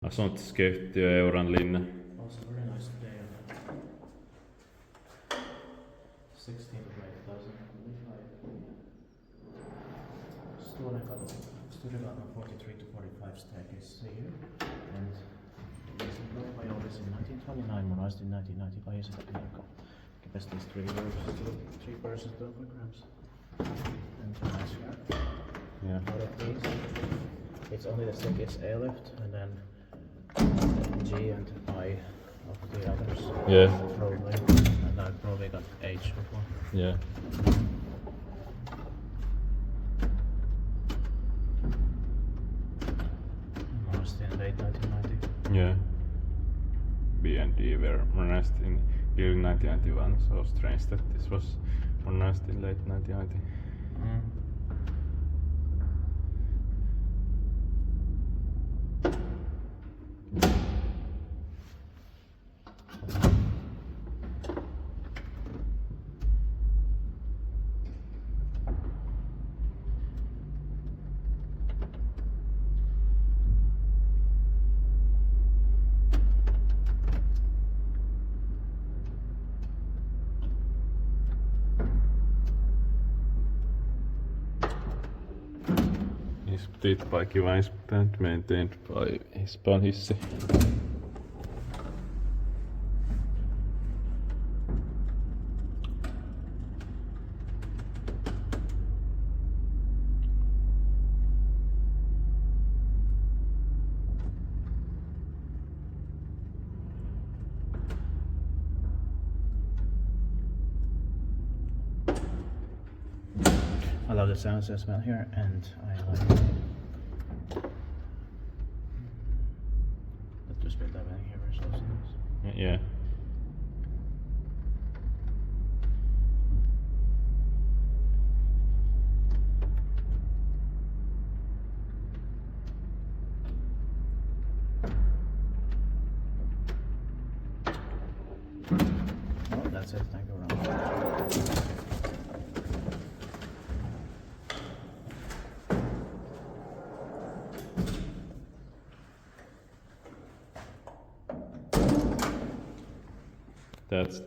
Asuntoskeittiö Euran linna. Also very nice day. 16th of May 2025. Sturenkatu 43 to 45 staircase here. And it was built by Otis in 1929, modernized in 1990 by Hissitekniikka. Capacity is 3 persons, 12 grams. And nice here. Yeah. Out of these, it's only the staircase A left, and then G and I of the others. Yeah. Probably. And I probably got H before. Yeah. Modernized in late 1990. Yeah. B and D were modernized in early 1991, so strange that this was modernized in late 1990. Inspected by Kiva and maintained by Hissi. I love the sounds as well here, and I like that to spend that in here is also nice. Yeah. Oh, that's it. Thank you very much. That's